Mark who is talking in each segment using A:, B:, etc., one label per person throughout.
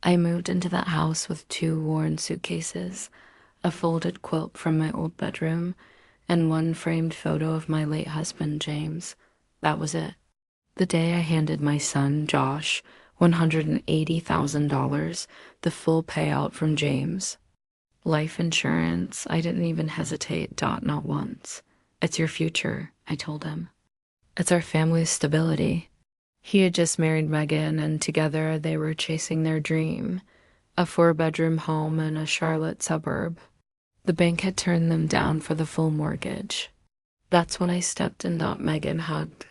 A: I moved into that house with two worn suitcases, a folded quilt from my old bedroom, and one framed photo of my late husband, James. That was it. The day I handed my son, Josh, $180,000, the full payout from James. Life insurance, I didn't even hesitate, not once. It's your future, I told him. It's our family's stability. He had just married Megan, and together they were chasing their dream, a four-bedroom home in a Charlotte suburb. The bank had turned them down for the full mortgage. That's when I stepped in. Megan hugged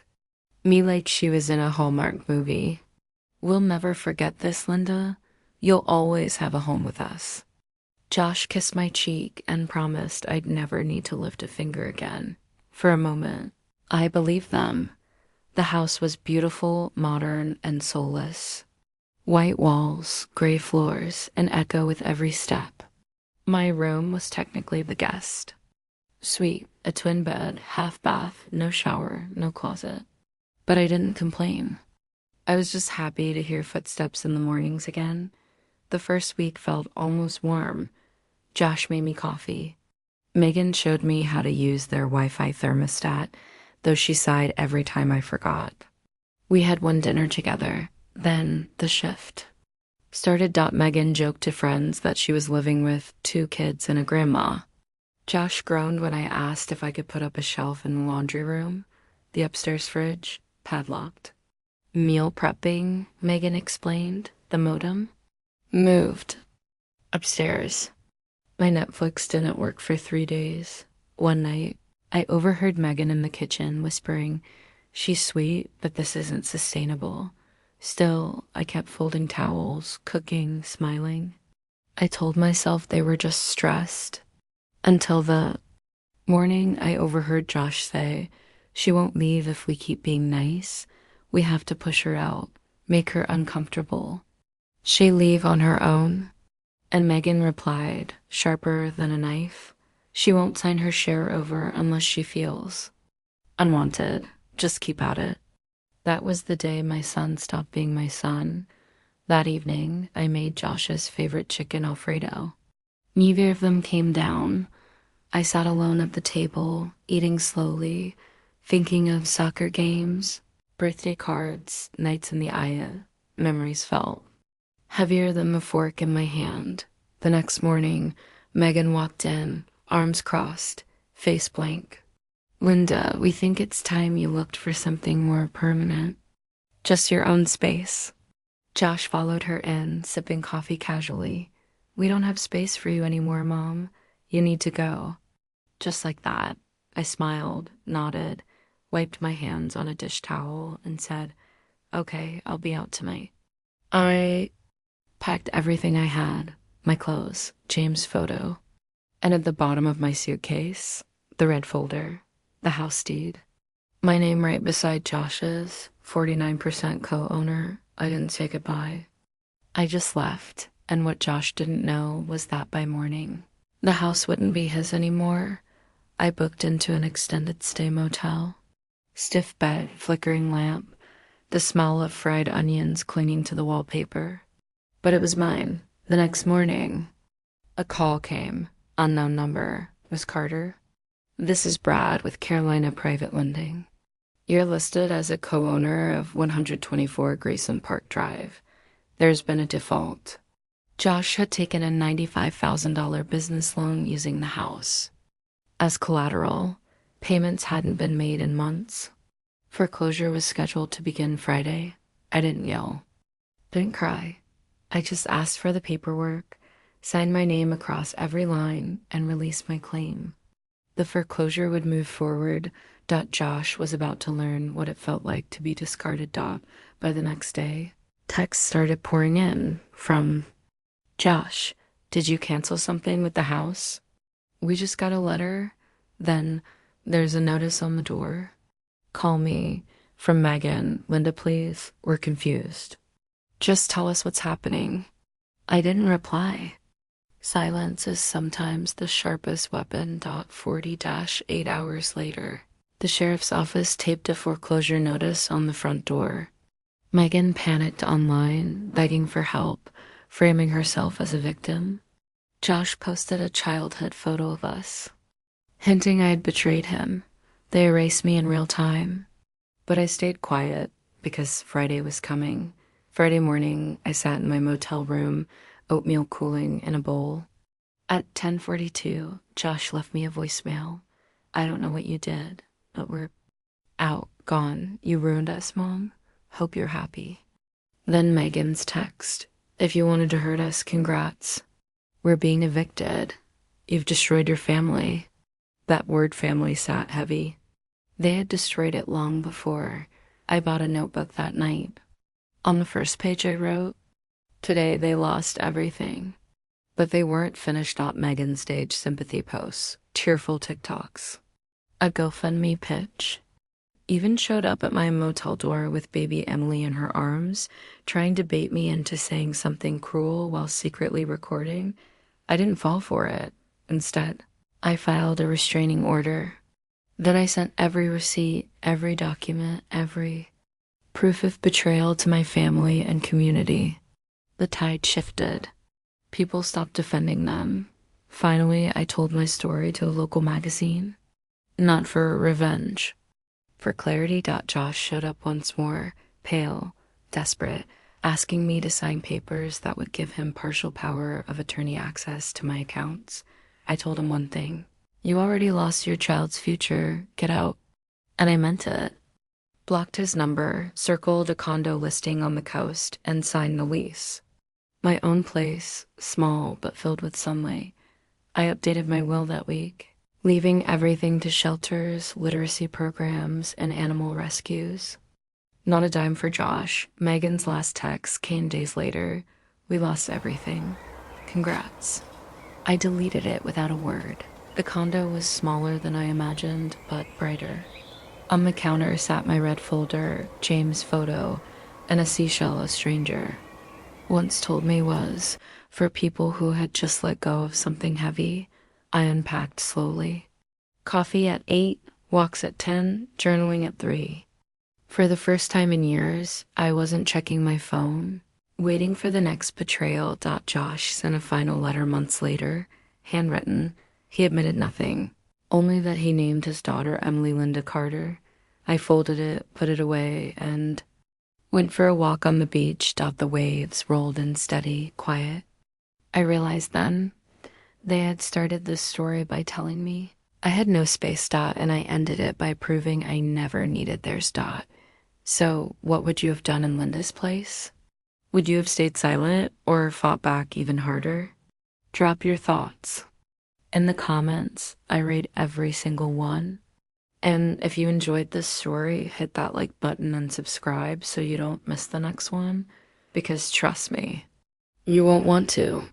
A: me like she was in a Hallmark movie. We'll never forget this, Linda. You'll always have a home with us. Josh kissed my cheek and promised I'd never need to lift a finger again. For a moment, I believed them. The house was beautiful, modern, and soulless. White walls, gray floors, an echo with every step. My room was technically the guest. Suite, a twin bed, half bath, no shower, no closet. But I didn't complain. I was just happy to hear footsteps in the mornings again. The first week felt almost warm. Josh made me coffee. Megan showed me how to use their Wi-Fi thermostat, though she sighed every time I forgot. We had one dinner together, then the shift started. Megan joked to friends that she was living with two kids and a grandma. Josh groaned when I asked if I could put up a shelf in the laundry room. The upstairs fridge, padlocked. Meal prepping, Megan explained. The modem moved upstairs. My Netflix didn't work for 3 days. One night, I overheard Megan in the kitchen whispering, "She's sweet, but this isn't sustainable." Still, I kept folding towels, cooking, smiling. I told myself they were just stressed. Until the morning I overheard Josh say, "She won't leave if we keep being nice. We have to push her out, make her uncomfortable. She'll leave on her own." And Megan replied, sharper than a knife, "She won't sign her share over unless she feels unwanted. Just keep at it." That was the day my son stopped being my son. That evening, I made Josh's favorite chicken Alfredo. Neither of them came down. I sat alone at the table, eating slowly, thinking of soccer games, birthday cards, nights in the Aya. Memories felt heavier than the fork in my hand. The next morning, Megan walked in, arms crossed, face blank. "Linda, we think it's time you looked for something more permanent. Just your own space." Josh followed her in, sipping coffee casually. "We don't have space for you anymore, Mom. You need to go." Just like that, I smiled, nodded, wiped my hands on a dish towel, and said, "Okay, I'll be out tonight." I packed everything I had, my clothes, James' photo, and at the bottom of my suitcase, the red folder, the house deed. My name right beside Josh's, 49% co-owner. I didn't say goodbye. I just left, and what Josh didn't know was that by morning, the house wouldn't be his anymore. I booked into an extended stay motel. Stiff bed, flickering lamp, the smell of fried onions clinging to the wallpaper. But it was mine. The next morning, a call came. Unknown number. Was Carter? "This is Brad with Carolina Private Lending. You're listed as a co-owner of 124 Grayson Park Drive. There's been a default." Josh had taken a $95,000 business loan using the house as collateral. Payments hadn't been made in months. Foreclosure was scheduled to begin Friday. I didn't yell, didn't cry. I just asked for the paperwork, signed my name across every line, and released my claim. The foreclosure would move forward. Josh was about to learn what it felt like to be discarded. By the next day, texts started pouring in from Josh. "Did you cancel something with the house? We just got a letter." Then there's a notice on the door. "Call me." From Megan. "Linda, please. We're confused. Just tell us what's happening." I didn't reply. Silence is sometimes the sharpest weapon. 40-8 hours later, the sheriff's office taped a foreclosure notice on the front door. Megan panicked online, begging for help, framing herself as a victim. Josh posted a childhood photo of us, hinting I had betrayed him. They erased me in real time, but I stayed quiet because Friday was coming. Friday morning, I sat in my motel room, oatmeal cooling in a bowl. At 10:42, Josh left me a voicemail. I don't know what you did, but we're out, gone. You ruined us, Mom. Hope you're happy. Then Megan's text. If you wanted to hurt us, congrats. We're being evicted. You've destroyed your family. That word family sat heavy. They had destroyed it long before. I bought a notebook that night. On the first page I wrote, today they lost everything. But they weren't finished up Megan stage sympathy posts, tearful TikToks. A GoFundMe pitch. Even showed up at my motel door with baby Emily in her arms, trying to bait me into saying something cruel while secretly recording. I didn't fall for it. Instead, I filed a restraining order. Then I sent every receipt, every document, every proof of betrayal to my family and community. The tide shifted. People stopped defending them. Finally, I told my story to a local magazine. Not for revenge. For clarity. Josh showed up once more, pale, desperate, asking me to sign papers that would give him partial power of attorney access to my accounts. I told him one thing. You already lost your child's future. Get out. And I meant it. Blocked his number, circled a condo listing on the coast, and signed the lease. My own place, small but filled with sunlight. I updated my will that week, leaving everything to shelters, literacy programs, and animal rescues. Not a dime for Josh. Megan's last text came days later. We lost everything. Congrats. I deleted it without a word. The condo was smaller than I imagined, but brighter. On the counter sat my red folder, James' photo, and a seashell a stranger once told me was for people who had just let go of something heavy. I unpacked slowly. Coffee at 8, walks at 10, journaling at 3. For the first time in years, I wasn't checking my phone, waiting for the next betrayal. Josh sent a final letter months later, handwritten. He admitted nothing, only that he named his daughter Emily Linda Carter. I folded it, put it away, and went for a walk on the beach. The waves rolled in steady, quiet. I realized then they had started this story by telling me I had no space. And I ended it by proving I never needed theirs. So what would you have done in Linda's place? Would you have stayed silent or fought back even harder? Drop your thoughts. In the comments, I read every single one. And if you enjoyed this story, hit that like button and subscribe so you don't miss the next one. Because trust me, you won't want to.